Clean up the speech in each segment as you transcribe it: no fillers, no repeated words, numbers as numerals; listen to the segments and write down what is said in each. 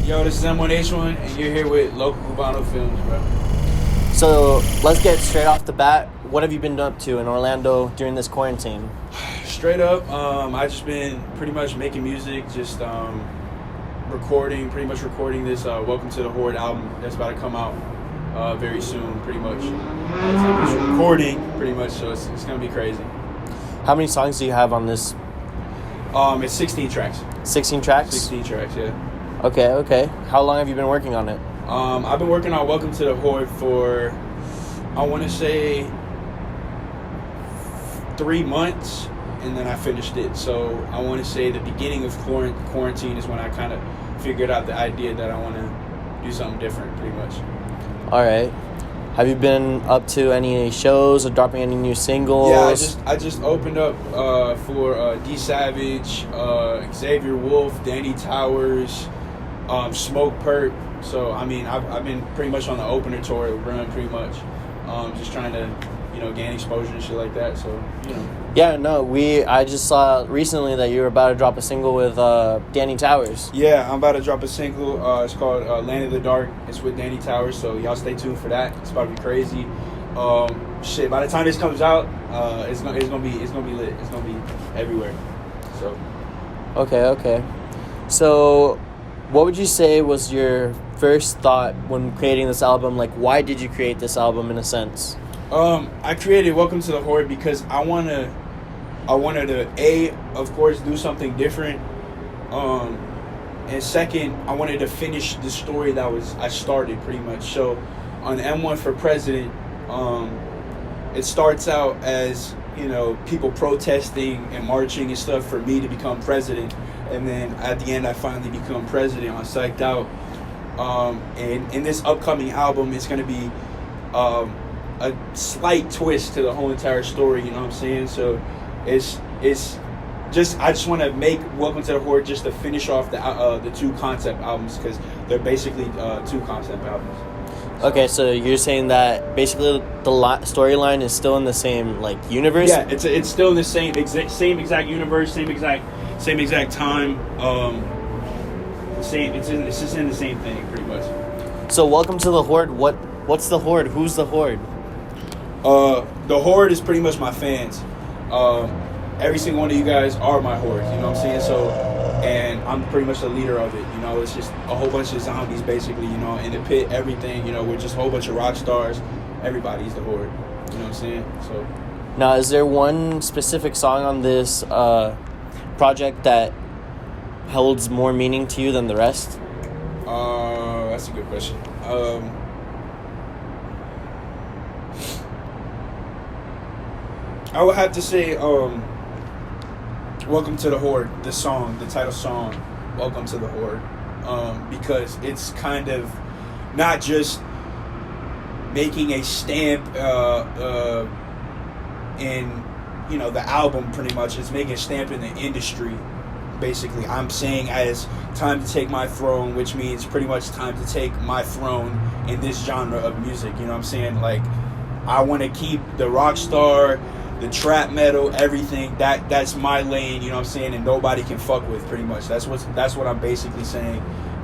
Yo, this is M1H1, and you're here with Local Cubano Films, bro. So let's get straight off the bat. What have you been up to in Orlando during this quarantine? Straight up, I just been pretty much making music, just recording this Welcome To The Horde album that's about to come out very soon, pretty much. It's recording, pretty much, so it's going to be crazy. How many songs do you have on this? It's 16 tracks. 16 tracks? 16 tracks, yeah. Okay. How long have you been working on it? I've been working on Welcome To The Horde for, I want to say, 3 months, and then I finished it. So I want to say the beginning of quarantine is when I kind of figured out the idea that I want to do something different, pretty much. All right. Have you been up to any shows or dropping any new singles? Yeah, I just opened up for D Savage, Xavier Wolf, Danny Towers, Smoke Perk. So I mean, I've been pretty much on the opener tour run, pretty much, just trying to gain exposure and shit like that. So Yeah, no, I just saw recently that you were about to drop a single with Danny Towers. Yeah, I'm about to drop a single. It's called Land of the Dark. It's with Danny Towers, so y'all stay tuned for that. It's about to be crazy. Shit, by the time this comes out, it's gonna be lit. It's gonna be everywhere. So. Okay. So, what would you say was your first thought when creating this album? Like, why did you create this album in a sense? I created Welcome To The Horde because I wanted to, of course, do something different. And second, I wanted to finish the story that I started, pretty much. So on M1 for President, it starts out as, people protesting and marching and stuff for me to become president. And then at the end, I finally become president. I'm psyched out. And in this upcoming album, it's going to be a slight twist to the whole entire story, you know what I'm saying? So it's just, I just want to make Welcome To The Horde just to finish off the two concept albums, because they're basically two concept albums. Okay, so you're saying that basically the storyline is still in the same universe? Yeah, it's still in the same exact universe, same exact time. It's just in the same thing, pretty much. So Welcome To The Horde, what's the Horde? Who's the Horde? The Horde is pretty much my fans. Every single one of you guys are my Horde, you know what I'm saying? So, and I'm pretty much the leader of it, it's just a whole bunch of zombies, basically, in the pit, everything, we're just a whole bunch of rock stars. Everybody's the Horde, you know what I'm saying? So. Now, is there one specific song on this project that holds more meaning to you than the rest? That's a good question. I would have to say, Welcome To The Horde, the title song, Welcome To The Horde, because it's kind of not just making a stamp in, the album, pretty much. It's making a stamp in the industry, basically. I'm saying as time to take my throne, which means pretty much time to take my throne in this genre of music, you know what I'm saying? I want to keep the rock star, the trap metal, everything, that's my lane, you know what I'm saying, and nobody can fuck with, pretty much. That's what I'm basically saying.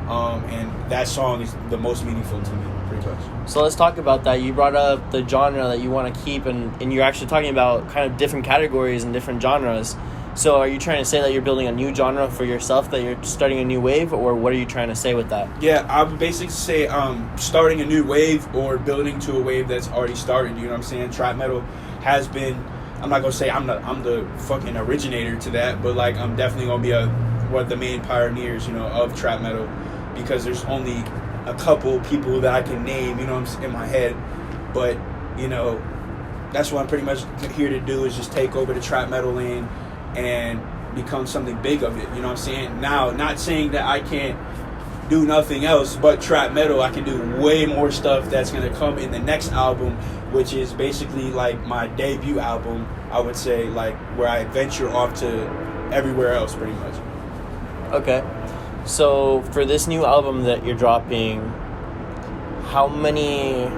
And that song is the most meaningful to me, pretty much. So let's talk about that. You brought up the genre that you want to keep, and you're actually talking about kind of different categories and different genres. So are you trying to say that you're building a new genre for yourself, that you're starting a new wave, or what are you trying to say with that? Yeah, I would basically say starting a new wave or building to a wave that's already started, you know what I'm saying? Trap metal has been, I'm not going to say I'm the fucking originator to that, but I'm definitely going to be one of the main pioneers, of trap metal, because there's only a couple people that I can name, in my head. But, that's what I'm pretty much here to do, is just take over the trap metal lane and become something big of it, you know what I'm saying? Now, not saying that I can't do nothing else but trap metal. I can do way more stuff that's going to come in the next album, which is basically my debut album, I would say, where I venture off to everywhere else, pretty much. Okay. So for this new album that you're dropping, how many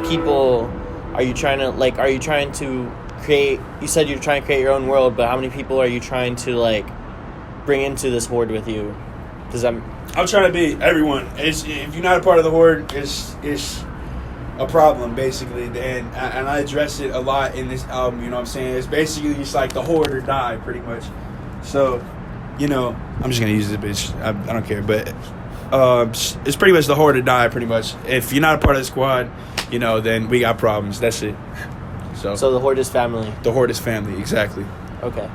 people are you trying to create? You said you're trying to create your own world, but how many people are you trying to bring into this Horde with you? Does that I'm trying to be everyone. If you're not a part of the Horde, it's a problem, basically. And I address it a lot in this album, you know what I'm saying? It's basically just like the Horde or die, pretty much. So, you know, I'm just going to use this bitch. I don't care. But it's pretty much the Horde or die, pretty much. If you're not a part of the squad, you know, then we got problems. That's it. So the Horde is family. The Horde is family, exactly. Okay.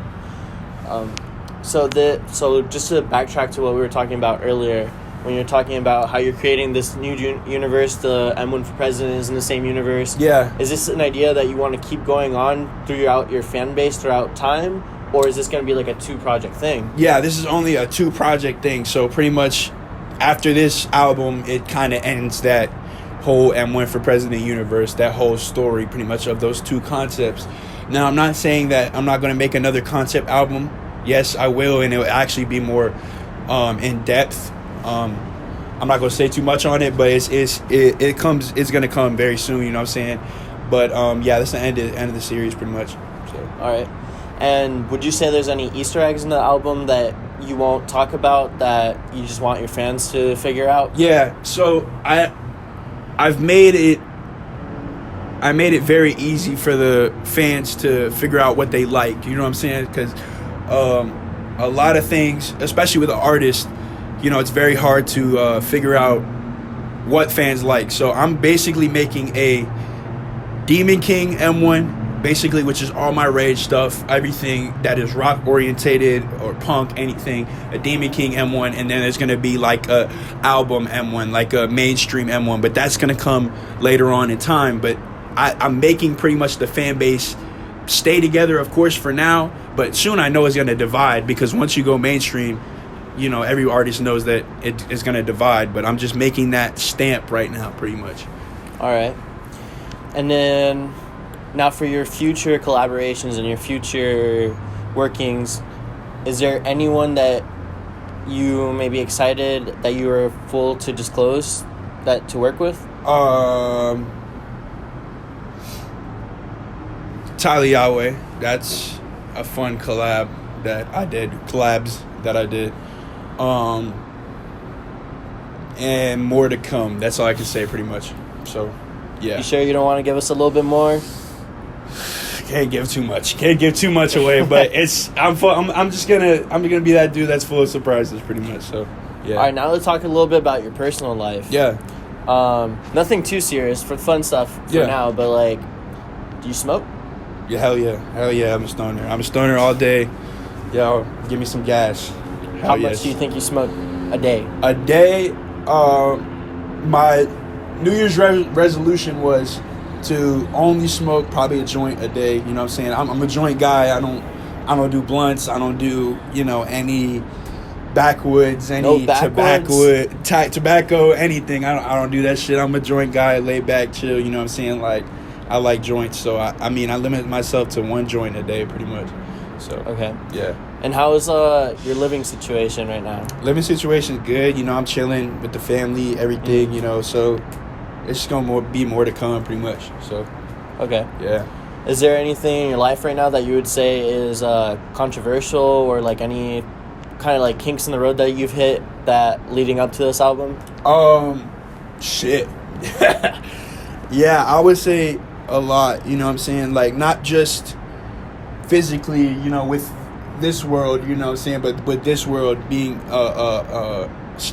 So just to backtrack to what we were talking about earlier, when you're talking about how you're creating this new universe, the M1 for President is in the same universe. Yeah. Is this an idea that you want to keep going on throughout your fan base throughout time, or is this going to be like a 2-project thing? Yeah, this is only a 2-project thing. So pretty much after this album, it kind of ends that whole M1 for President universe, that whole story pretty much of those 2 concepts. Now, I'm not saying that I'm not going to make another concept album. Yes, I will, and it will actually be more in depth. I'm not going to say too much on it, but it's going to come very soon, you know what I'm saying? But yeah, that's the end of the series pretty much. So. All right. And would you say there's any Easter eggs in the album that you won't talk about that you just want your fans to figure out? Yeah, so I made it very easy for the fans to figure out what they like, you know what I'm saying? Because a lot of things, especially with an artist, you know, it's very hard to figure out what fans like. So I'm basically making a Demon King M1, basically, which is all my rage stuff, everything that is rock orientated or punk, anything, a Demon King M1, and then there's going to be like a album M1, like a mainstream M1, but that's going to come later on in time. But I'm making pretty much the fan base stay together, of course, for now, but soon I know it's going to divide, because once you go mainstream, you know, every artist knows that it is going to divide, but I'm just making that stamp right now, pretty much. All right. And then now for your future collaborations and your future workings, is there anyone that you may be excited that you are full to disclose that to work with? Tyler Yahweh, that's a fun collabs that I did. And more to come. That's all I can say pretty much. So, yeah. You sure you don't want to give us a little bit more? Can't give too much away, but I'm just gonna be that dude that's full of surprises pretty much. So, yeah. All right, now let's talk a little bit about your personal life. Yeah. Nothing too serious, for fun stuff for now, but like, do you smoke? Yeah, hell yeah, I'm a stoner all day. Yo, give me some gas. How much do you think you smoke a day? A day, my New Year's resolution was to only smoke probably a joint a day. You know what I'm saying? I'm a joint guy. I don't do blunts. I don't do, you know, any backwoods, any tobacco, anything. I don't do that shit. I'm a joint guy, lay back, chill. You know what I'm saying? Like, I like joints, so I limit myself to 1 joint a day, pretty much. So okay, yeah. And how is your living situation right now? Living situation is good. You know, I'm chilling with the family, everything. You know, so it's just gonna be more to come, pretty much. So okay, yeah. Is there anything in your life right now that you would say is controversial, or like any kind of like kinks in the road that you've hit that leading up to this album? Shit. Yeah, I would say a lot, you know what I'm saying? Like, not just physically, you know, with this world, you know what I'm saying, but with this world being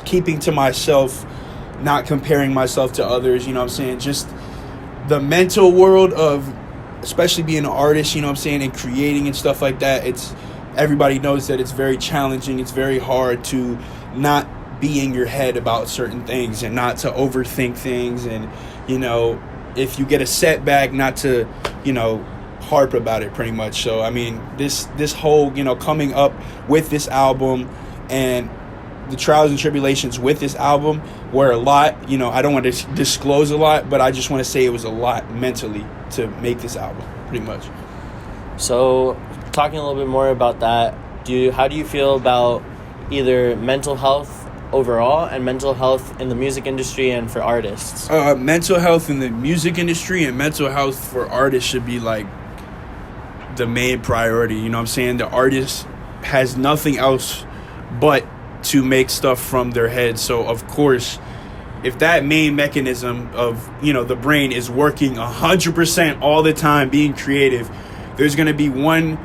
keeping to myself, not comparing myself to others, you know what I'm saying? Just the mental world of, especially being an artist, you know what I'm saying, and creating and stuff like that. Everybody knows that it's very challenging. It's very hard to not be in your head about certain things and not to overthink things, and, you know, if you get a setback, not to, you know, harp about it, pretty much. So I mean, this whole, you know, coming up with this album and the trials and tribulations with this album were a lot. You know, I don't want to disclose a lot, but I just want to say it was a lot mentally to make this album, pretty much. So talking a little bit more about that, how do you feel about either mental health overall and mental health in the music industry and for artists? Mental health in the music industry and mental health for artists should be like the main priority. You know what I'm saying? The artist has nothing else but to make stuff from their head. So of course, if that main mechanism of, the brain is working 100% all the time, being creative, there's going to be one,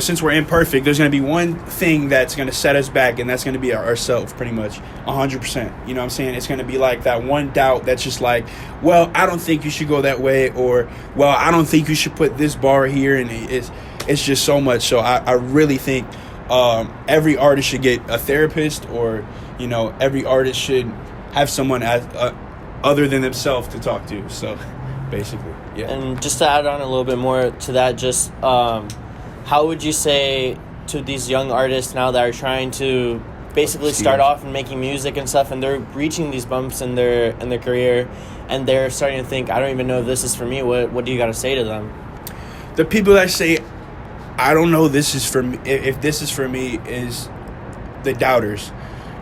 since we're imperfect, there's going to be one thing that's going to set us back, and that's going to be ourselves, pretty much 100%. You know what I'm saying? It's going to be like that one doubt that's just like, well, I don't think you should go that way, or, well, I don't think you should put this bar here, and it's just so much. So I really think every artist should get a therapist, or, every artist should have someone other than themselves to talk to. So basically, yeah. And just to add on a little bit more to that, just how would you say to these young artists now that are trying to basically start off and making music and stuff, and they're reaching these bumps in their career, and they're starting to think, I don't even know if this is for me, what do you got to say to them? The people that say, I don't know this is for me, if this is for me, is the doubters.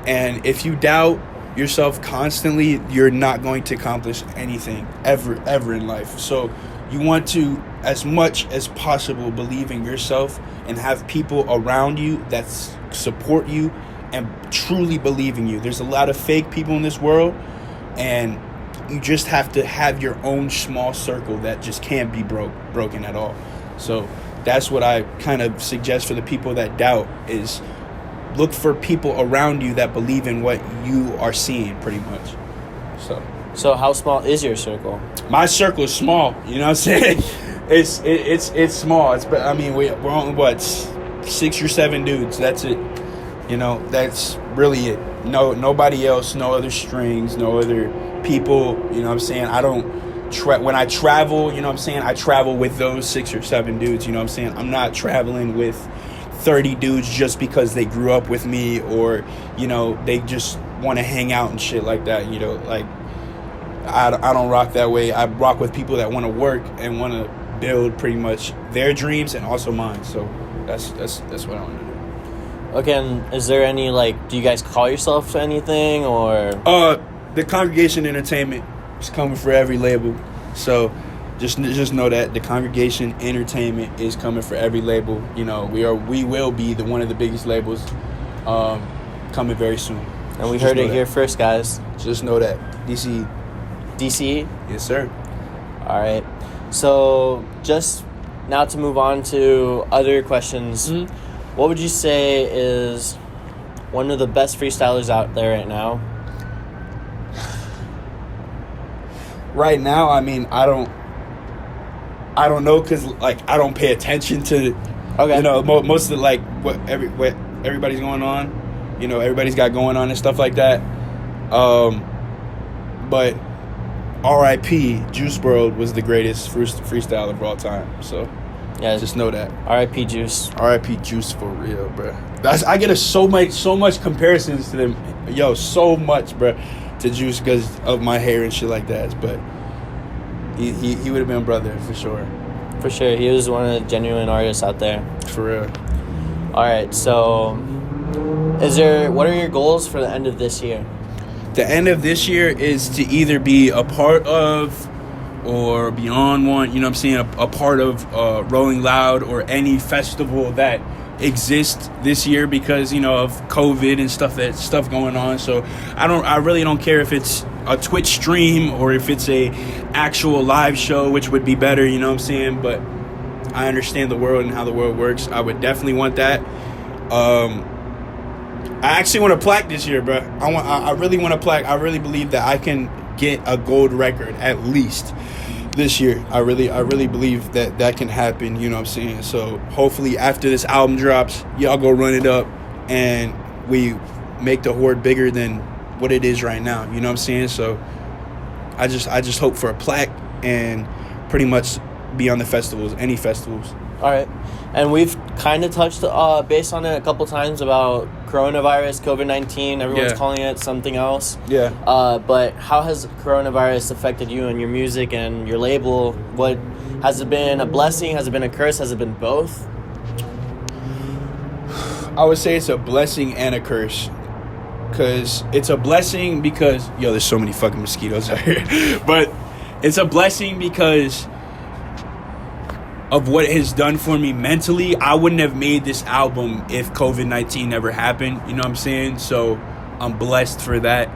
And if you doubt yourself constantly, you're not going to accomplish anything ever in life. So you want to, as much as possible, believe in yourself and have people around you that support you and truly believe in you. There's a lot of fake people in this world, and you just have to have your own small circle that just can't be broken at all. So that's what I kind of suggest for the people that doubt, is look for people around you that believe in what you are seeing, pretty much. So how small is your circle? My circle is small. You know what I'm saying? it's small. We're only 6 or 7 dudes. That's it. That's really it. Nobody else. No other strings. No other people. You know what I'm saying? I don't. When I travel, you know what I'm saying, I travel with those 6 or 7 dudes. You know what I'm saying? I'm not traveling with 30 dudes just because they grew up with me, or they just want to hang out and shit like that. I don't rock that way. I rock with people that want to work and want to build pretty much their dreams and also mine. So that's what I want to do. Okay, and is there any, do you guys call yourself anything, or? The Congregation Entertainment is coming for every label. So just know that the Congregation Entertainment is coming for every label. We will be one of the biggest labels coming very soon. And we heard it here first, guys. Just know that. DC? Yes, sir. All right. So just now to move on to other questions, what would you say is one of the best freestylers out there right now? Right now, I don't know, because I don't pay attention to most of what everybody's going on. Everybody's got going on and stuff like that. But R.I.P. Juice WRLD was the greatest freestyler of all time. So yeah, just know that. R.I.P. Juice. R.I.P. Juice for real, bro. I get so much comparisons to them. So much, bro, to Juice because of my hair and shit like that. But he would have been a brother for sure. For sure, he was one of the genuine artists out there. For real. All right, so what are your goals for the end of this year? The end of this year is to either be a part of or beyond one, you know what I'm saying, a part of Rolling Loud or any festival that exists this year because, of COVID and stuff going on. So I really don't care if it's a Twitch stream or if it's a actual live show, which would be better, you know what I'm saying? But I understand the world and how the world works. I would definitely want that. I actually want a plaque this year, bro. I really want a plaque. I really believe that I can get a gold record at least this year. I really believe that can happen, you know what I'm saying? So hopefully after this album drops, y'all go run it up and we make the Horde bigger than what it is right now, you know what I'm saying? So I just hope for a plaque and pretty much be on the festivals, any festivals. All right. And we've kind of touched base on it a couple times about coronavirus, COVID-19. Everyone's calling it something else. Yeah. But how has coronavirus affected you and your music and your label? What has it been a blessing? Has it been a curse? Has it been both? I would say it's a blessing and a curse. Because it's a blessing because... there's so many fucking mosquitoes out here. But it's a blessing because... of what it has done for me mentally, I wouldn't have made this album if COVID-19 never happened. You know what I'm saying? So I'm blessed for that.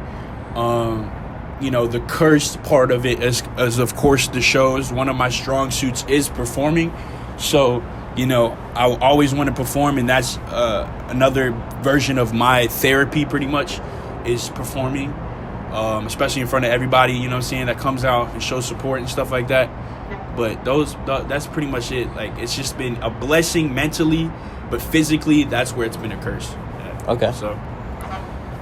You know, the cursed part of it is of course the shows. One of my strong suits is performing. So, you know, I always want to perform, and that's another version of my therapy pretty much, is performing, especially in front of everybody, you know what I'm saying, that comes out and shows support and stuff like that. But that's pretty much it. Like, it's just been a blessing mentally, but physically, that's where it's been a curse. Yeah. Okay. So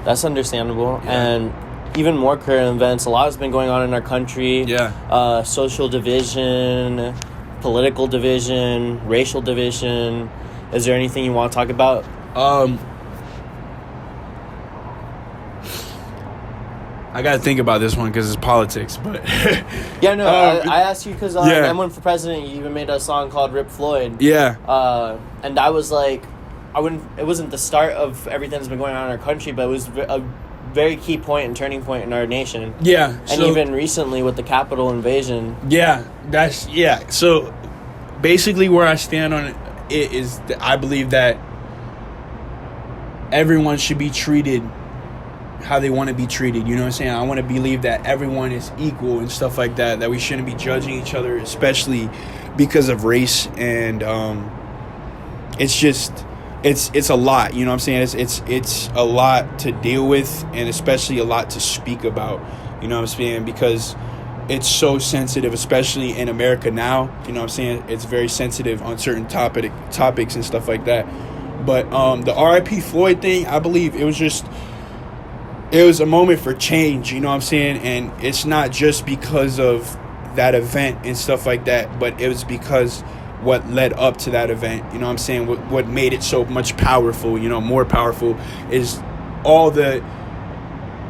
that's understandable. Yeah. And even more current events, a lot has been going on in our country. Yeah. Social division, political division, racial division. Is there anything you want to talk about? I gotta think about this one because it's politics, but yeah, no, I asked you because yeah. M1 for President, you even made a song called Rip Floyd. Yeah. And I was like, it wasn't the start of everything that's been going on in our country, but it was a very key point and turning point in our nation. Yeah. And even recently with the Capitol invasion. Yeah, so basically where I stand on it is that I believe that everyone should be treated how they want to be treated. You know what I'm saying? I want to believe that everyone is equal and stuff like that, that we shouldn't be judging each other, especially because of race. And it's just it's a lot, you know what I'm saying? It's a lot to deal with, and especially a lot to speak about, you know what I'm saying? Because it's so sensitive, especially in America now, you know what I'm saying? It's very sensitive on certain topics and stuff like that. But the R.I.P. Floyd thing, I believe it was a moment for change, you know what I'm saying? And it's not just because of that event and stuff like that, but it was because what led up to that event, you know what I'm saying? What made it so much powerful, you know, more powerful, is all the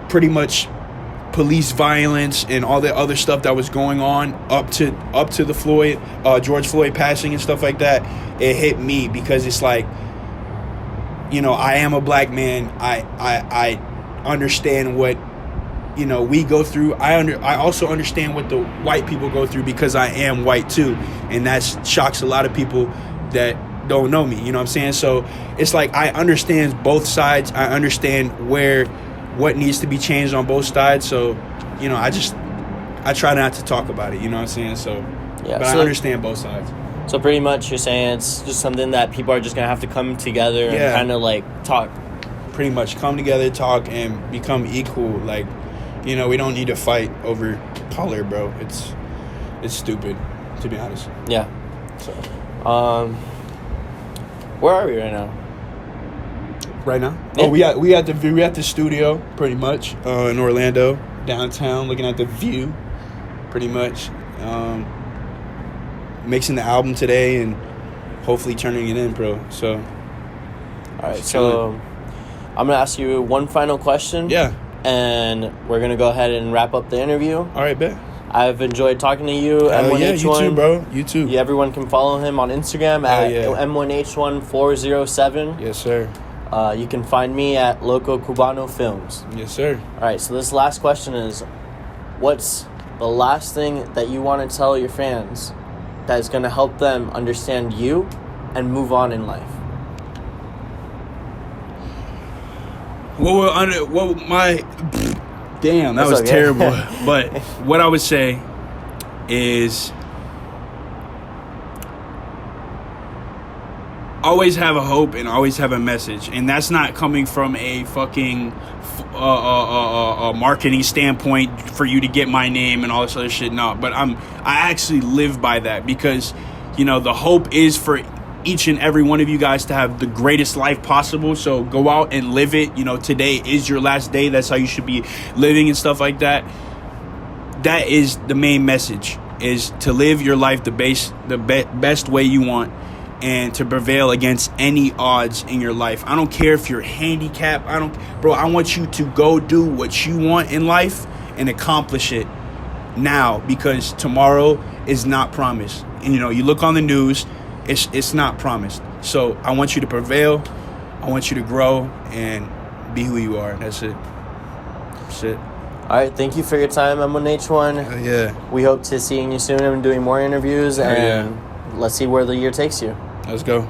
pretty much police violence and all the other stuff that was going on up to the George Floyd passing and stuff like that. It hit me because it's like, you know, I am a black man. I understand what, you know, we go through. I also understand what the white people go through because I am white too, and that shocks a lot of people that don't know me, you know what I'm saying? So it's like I understand both sides. I understand what needs to be changed on both sides. So, you know, I try not to talk about it, you know what I'm saying? So yeah, but I understand both sides. So pretty much you're saying it's just something that people are just gonna have to come together and kind of like talk. Pretty much come together, talk, and become equal. Like, you know, we don't need to fight over color, bro. It's stupid, to be honest. Yeah. So, where are we right now? Right now? Yeah. Oh, we at the studio, pretty much, in Orlando, downtown, looking at the view, pretty much. Mixing the album today and hopefully turning it in, bro. So. All right. So, I'm gonna ask you one final question. Yeah. And we're going to go ahead and wrap up the interview. All right, bet. I've enjoyed talking to you, M1H1. Yeah, you too, bro. You too. Yeah, everyone can follow him on Instagram at M1H1 407. Yes, sir. You can find me at Loco Cubano Films. Yes, sir. All right, so this last question is, what's the last thing that you want to tell your fans that's going to help them understand you and move on in life? Damn, that was okay. Terrible. But what I would say is always have a hope and always have a message. And that's not coming from a fucking marketing standpoint for you to get my name and all this other shit. No, but I actually live by that because, you know, the hope is for each and every one of you guys to have the greatest life possible. So go out and live it. You know, today is your last day. That's how you should be living and stuff like that. That is the main message, is to live your life the best way you want and to prevail against any odds in your life. I don't care if you're handicapped. I want you to go do what you want in life and accomplish it now, because tomorrow is not promised. And, you know, you look on the news, it's not promised. So I want you to prevail. I want you to grow and be who you are. That's it. That's it. All right. Thank you for your time, M1H1. Yeah. We hope to seeing you soon and doing more interviews. And let's see where the year takes you. Let's go.